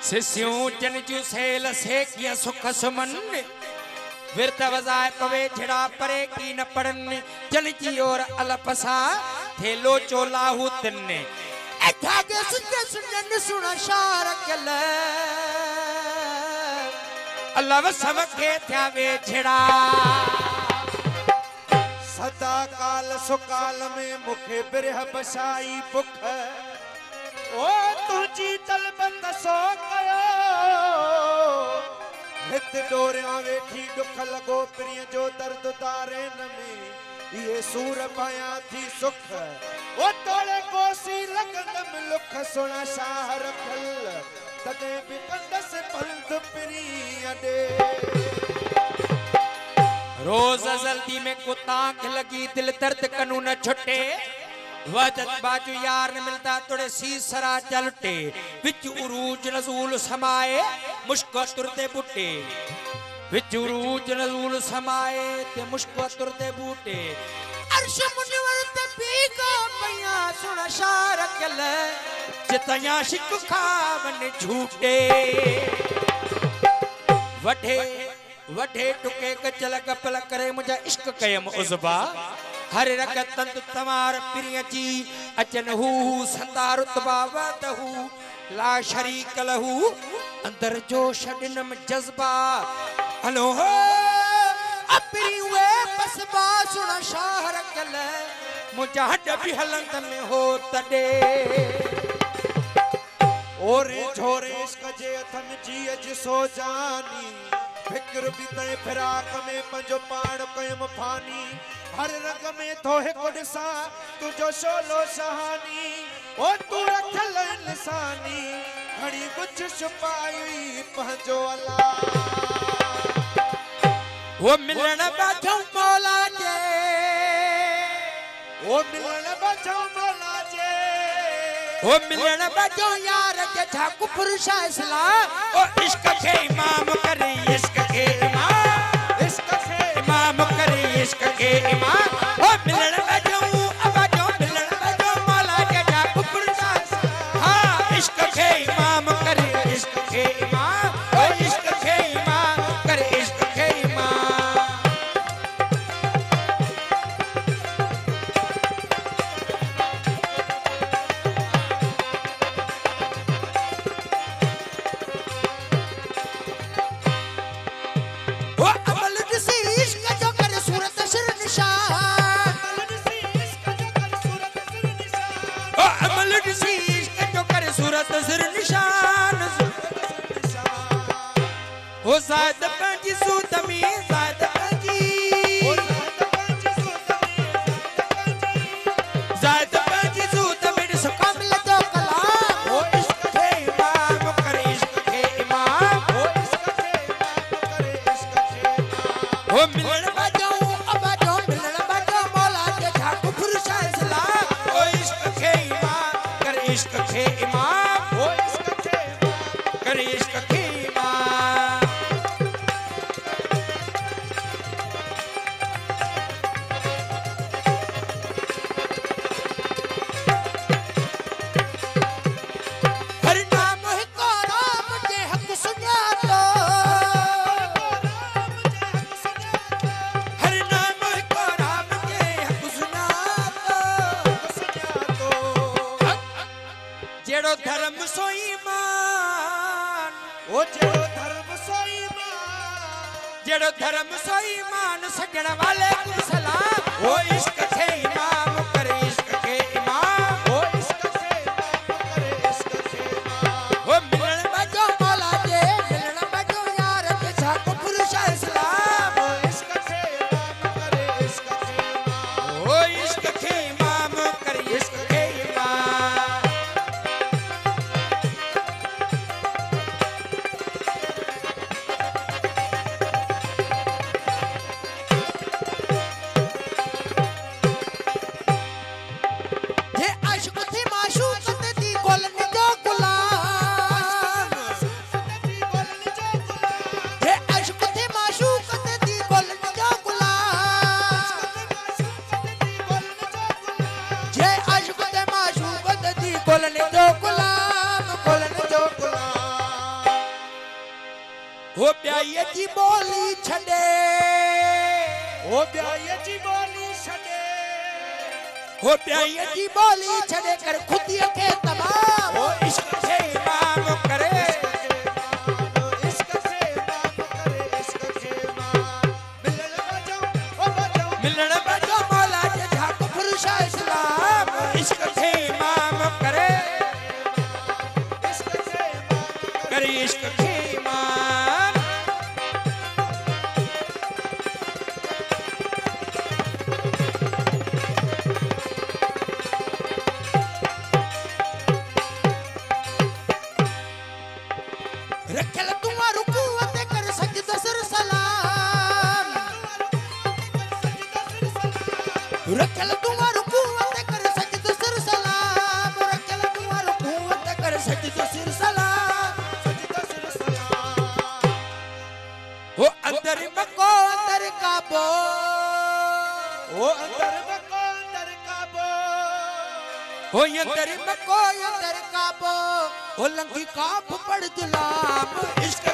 सिस्यों जन जू सेल से किया सुख सुमन विरत वजाए पवे छिड़ा परे की न पड़न जन की ओर अलपसा थे लो चोलाहू तिन्ने एठागे सुनते सुनन सुना शार कल अल्लाह वसम के थे छिड़ा सदा काल सुकाल में मुखे बिरह बसाई बुख ओ तुझी तलबत सो कयो हित डोरिया वेठी दुख लगो प्रिय जो दर्द तारे न में ये सूर पाया थी सुख ओ तोड़े कोसी लगंदम लुख सुना शाह रखल तदे भी पंदस पल्द प्रिय दे रोज जल्दी में कुतांक लगी दिल दर्द कनू न छुटे वदत बाजू यार न मिलता तोड़े सी सरा चलटे विच उरूज नजूल समाए मुश्क तुरते बूटे विच उरूज नजूल समाए ते मुश्क तुरते बूटे अर्श मुनिवर ते पीका पया सुना शार कल जितया शिक खावन झूठे वठे वठे टुके गजल गपल करे मुझा इश्क कयम उज़बा हर रगत तंत तमार प्रिय जी अचन हु संदार तबावतहु ला शरीक लहु अंदर जो शडनम जज्बा हलो हो अपनी वे बसबा सुना शाह कल मुझा हड भी हलंत में हो तडे ओरे छोरे इश्क जे अथन जी अज सो जानी फिक्र भी तय फिराक में पंजो पाण कयम फानी हर रंग में थोहे को दिसा तुझो शोलो सहानी ओ तू रखल इंसानी घड़ी कुछ छुपाई पंजो अल्लाह वो मिलन बाजो मौला जे ओ मिलन बाजो मौला जे ओ मिलन बाजो यार के था कुफर शासला ओ इश्क के इमाम करे इश्क के इमाम इश्क के इमाम करे इश्क के इमाम ओ मिलन बाजो अबाजो मिलन बाजो मौला के था कुफर शासला हां इश्क के इमाम करे इश्क के इमाम ओ इश्क के इमाम करे इश्क के इमाम ओ अमल दिसी इश्क जो करे सूरत सिर निशान अमल दिसी इश्क जो करे सूरत सिर निशान ओ अमल दिसी इश्क जो करे सूरत सिर निशान ओ साद पंजी सूतमी साद पंजी ओ पंज सूतमी साद पंजी सूतमी सो कमल दो कलाम ओ इश्क के इमाम करे इश्क के इमाम ओ इश्क के इमाम करे इश्क के इमाम ओ मिलन बाजो अबाजो मिलन बाजो मौला के था कुफर शासला ओ इश्क के इमाम करे इश्क के इमाम ओ इश्क के इमाम करे इश्क के इमाम हर नाम है को राम के हक सुना तो हर नाम को राम के हक सुना तो जेड़ो धर्म सो ईमान ओ जेड़ो धर्म सोई मान जेड़ो धर्म सो ईमान सजण वाले को सलाम ओ इश्क के इमाम करे इश्क के इमाम ओ इश्क के इमाम करे इश्क के इमाम ओ मिलन बाजो मौला जे मिलन बाजो यार के था कुफर शासला ओ इश्क के इमाम करे इश्क के इमाम ओ इश्क के इमाम करे इश्क के इमाम हो प्याई जी बोली छड़े हो प्याई जी बोली छड़े हो प्याई जी बोली छड़े कर खुदी के तमाम हो इश्क से इमाम करे इश्क से इमाम करे इश्क से इमाम मिलन बजो मौला के झाक फुरशा इस्लाम इश्क से इमाम करे इश्क से इमाम करे इश्क से इमाम रखल तुआ रुकूअत कर सजदा सिर सलाम रखल तुआ रुकूअत कर सजदा सिर सलाम रखल तुआ रुकूअत कर सजदा सिर सलाम हो अंदर मको अंदर काबो ओ अंदर मको अंदर काबो हो अंदर मको अंदर काबो हो लंगी काब पड़ जुलाम इश्क